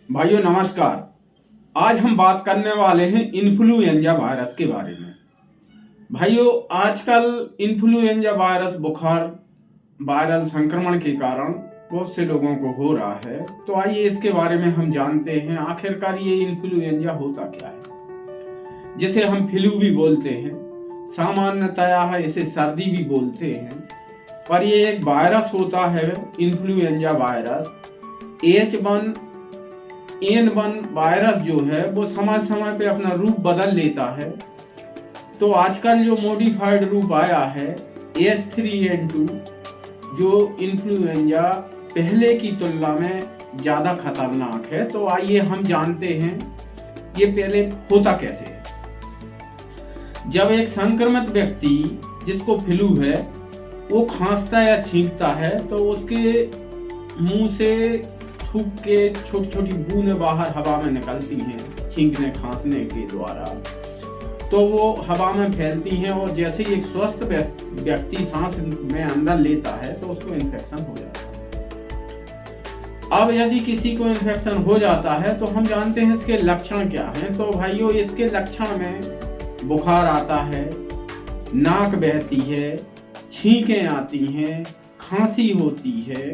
भाइयों नमस्कार। आज हम बात करने वाले हैं इन्फ्लुएंजा वायरस के बारे में। भाइयों आजकल इन्फ्लुएंजा वायरस बुखार वायरल संक्रमण के कारण बहुत से लोगों को हो रहा है। तो आइए इसके बारे में हम जानते हैं आखिरकार ये इन्फ्लुएंजा होता क्या है, जिसे हम फ्लू भी बोलते हैं, सामान्यतया इसे सर्दी भी बोलते हैं। पर ये एक वायरस होता है इन्फ्लुएंजा वायरस। H1N1 वायरस जो है वो समय समय पे अपना रूप बदल लेता है। तो आजकल जो मॉडिफाइड रूप आया है H3N2, जो इन्फ्लुएंजा पहले की तुलना में ज्यादा खतरनाक है। तो आइए हम जानते हैं ये पहले होता कैसे है। जब एक संक्रमित व्यक्ति जिसको फ्लू है वो खांसता या छींकता है तो उसके मुंह से थूक के छोटी छोटी बूंदें बाहर हवा में निकलती हैं छींकने खांसने के द्वारा। तो वो हवा में फैलती हैं और जैसे ही एक स्वस्थ व्यक्ति सांस में अंदर लेता है तो उसको इन्फेक्शन हो जाता है। अब यदि किसी को इन्फेक्शन हो जाता है तो हम जानते हैं इसके लक्षण क्या हैं। तो भाइयों इसके लक्षण में बुखार आता है, नाक बहती है, छींकें आती हैं, खांसी होती है,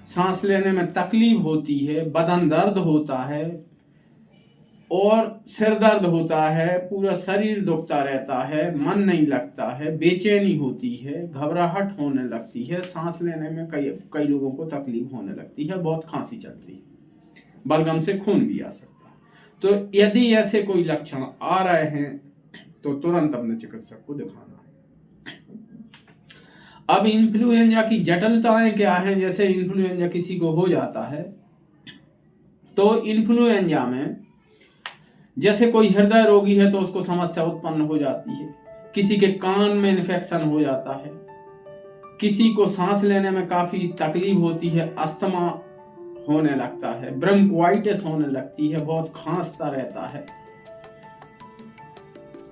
सांस लेने में तकलीफ होती है, बदन दर्द होता है और सिर दर्द होता है, पूरा शरीर दुखता रहता है, मन नहीं लगता है, बेचैनी होती है, घबराहट होने लगती है, सांस लेने में कई लोगों को तकलीफ होने लगती है, बहुत खांसी चलती है, बलगम से खून भी आ सकता है। तो यदि ऐसे कोई लक्षण आ रहे हैं तो तुरंत अपने चिकित्सक को दिखाना है। अब इन्फ्लुएंजा की जटिलताएं क्या हैं। जैसे इन्फ्लुएंजा किसी को हो जाता है तो इन्फ्लुएंजा में जैसे कोई हृदय रोगी है तो उसको समस्या उत्पन्न हो जाती है, किसी के कान में इन्फेक्शन हो जाता है, किसी को सांस लेने में काफी तकलीफ होती है, अस्थमा होने लगता है, ब्रोंकाइटिस होने लगती है, बहुत खांसता रहता है।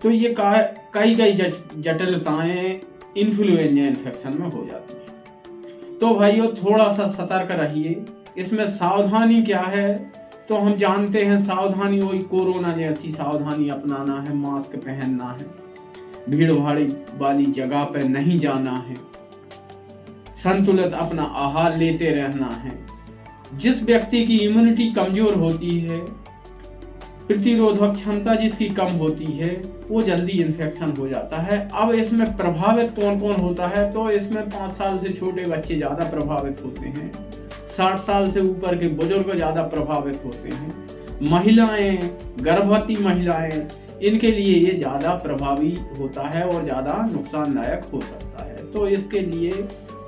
तो ये कई जटिलताएं इन्फ्लुएंजा इन्फेक्शन में हो जाती है। तो भाइयों थोड़ा सा सतर्क रहिए। इसमें सावधानी क्या है तो हम जानते हैं सावधानी वही कोरोना जैसी सावधानी अपनाना है, मास्क पहनना है, भीड़ भाड़ वाली जगह पे नहीं जाना है, संतुलित अपना आहार लेते रहना है। जिस व्यक्ति की इम्यूनिटी कमजोर होती है, प्रतिरोधक क्षमता जिसकी कम होती है, वो जल्दी इन्फेक्शन हो जाता है। अब इसमें प्रभावित कौन कौन होता है तो इसमें 5 साल से छोटे बच्चे ज्यादा प्रभावित होते हैं, 60 साल से ऊपर के बुजुर्ग ज्यादा प्रभावित होते हैं, महिलाएं, गर्भवती महिलाएं, इनके लिए ये ज्यादा प्रभावी होता है और ज्यादा नुकसानदायक हो सकता है। तो इसके लिए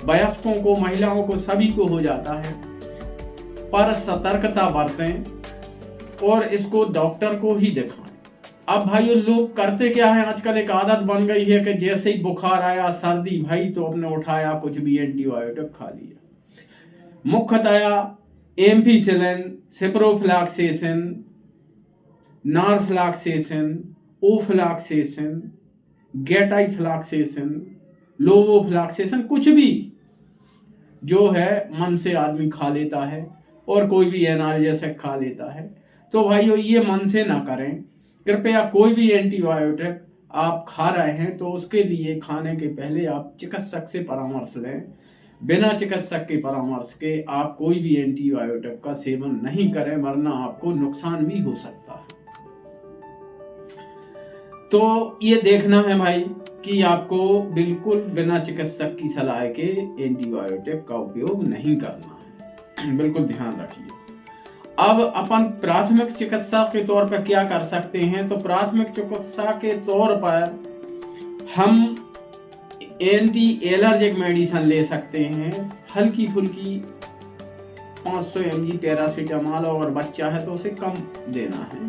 वयस्कों को, महिलाओं को, सभी को हो जाता है, पर सतर्कता बरतें और इसको डॉक्टर को ही दिखाएं। अब भाइयों लोग करते क्या है, आजकल एक आदत बन गई है कि जैसे ही बुखार आया, सर्दी भाई, तो अपने उठाया कुछ भी एंटीबायोटिक खा लिया। मुख्यतया एम्पिसिलिन, सिप्रोफ्लॉक्सेसिन, नॉरफ्लॉक्सेसिन, ओफ्लॉक्सेसिन, गेटाइफ्लॉक्सेसिन, लेवोफ्लॉक्सेसिन, कुछ भी जो है मन से आदमी खा लेता है और कोई भी एनाल्जेसिक खा लेता है। तो भाइयों ये मन से ना करें। कृपया कोई भी एंटीबायोटिक आप खा रहे हैं तो उसके लिए खाने के पहले आप चिकित्सक से परामर्श लें। बिना चिकित्सक के परामर्श के आप कोई भी एंटीबायोटिक का सेवन नहीं करें, वरना आपको नुकसान भी हो सकता है। तो ये देखना है भाई कि आपको बिल्कुल बिना चिकित्सक की सलाह के एंटीबायोटिक का उपयोग नहीं करना है, बिल्कुल ध्यान रखिए। अब अपन प्राथमिक चिकित्सा के तौर पर क्या कर सकते हैं तो प्राथमिक चिकित्सा के तौर पर हम एंटी एलर्जिक मेडिसिन ले सकते हैं, हल्की फुल्की 500 mg पैरासीटामोल, और बच्चा है तो उसे कम देना है,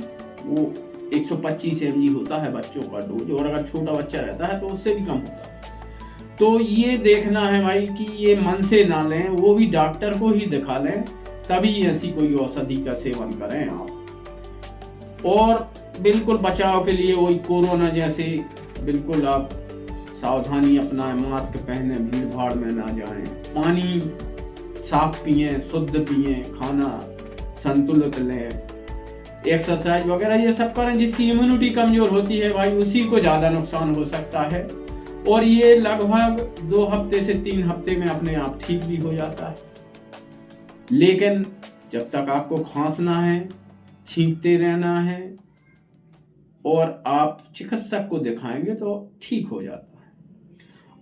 वो 125 mg होता है बच्चों का डोज, और अगर छोटा बच्चा रहता है तो उससे भी कम होता है। तो ये देखना है भाई कि ये मन से ना लें, वो भी डॉक्टर को ही दिखा लें, तभी ऐसी कोई औषधि का सेवन करें आप। और बिल्कुल बचाव के लिए वही कोरोना जैसे बिल्कुल आप सावधानी अपनाएं, मास्क पहने, भीड़ भाड़ में ना जाएं, पानी साफ पिएं, शुद्ध पिएं, खाना संतुलित लें, एक्सरसाइज वगैरह ये सब करें। जिसकी इम्यूनिटी कमजोर होती है भाई उसी को ज्यादा नुकसान हो सकता है, और ये लगभग 2 हफ्ते से 3 हफ्ते में अपने आप ठीक भी हो जाता है। लेकिन जब तक आपको खांसना है, छींकते रहना है और आप चिकित्सक को दिखाएंगे तो ठीक हो जाता है।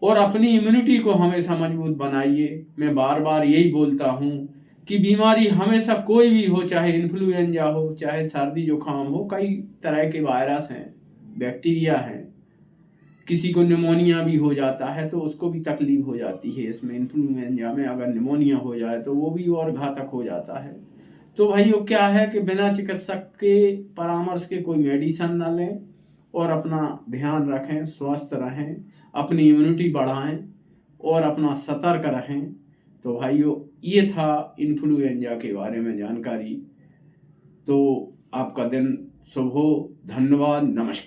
और अपनी इम्यूनिटी को हमेशा मजबूत बनाइए। मैं बार बार यही बोलता हूँ कि बीमारी हमेशा कोई भी हो, चाहे इन्फ्लुएंजा हो, चाहे सर्दी जुकाम हो, कई तरह के वायरस हैं, बैक्टीरिया हैं, किसी को निमोनिया भी हो जाता है तो उसको भी तकलीफ हो जाती है। इसमें इन्फ्लुएंजा में अगर निमोनिया हो जाए तो वो भी और घातक हो जाता है। तो भाइयों क्या है कि बिना चिकित्सक के परामर्श के कोई मेडिसिन ना लें और अपना ध्यान रखें, स्वस्थ रहें, अपनी इम्यूनिटी बढ़ाएं और अपना सतर्क रहें। तो भाइयों ये था इन्फ्लुएंजा के बारे में जानकारी। तो आपका दिन शुभ हो। धन्यवाद, नमस्कार।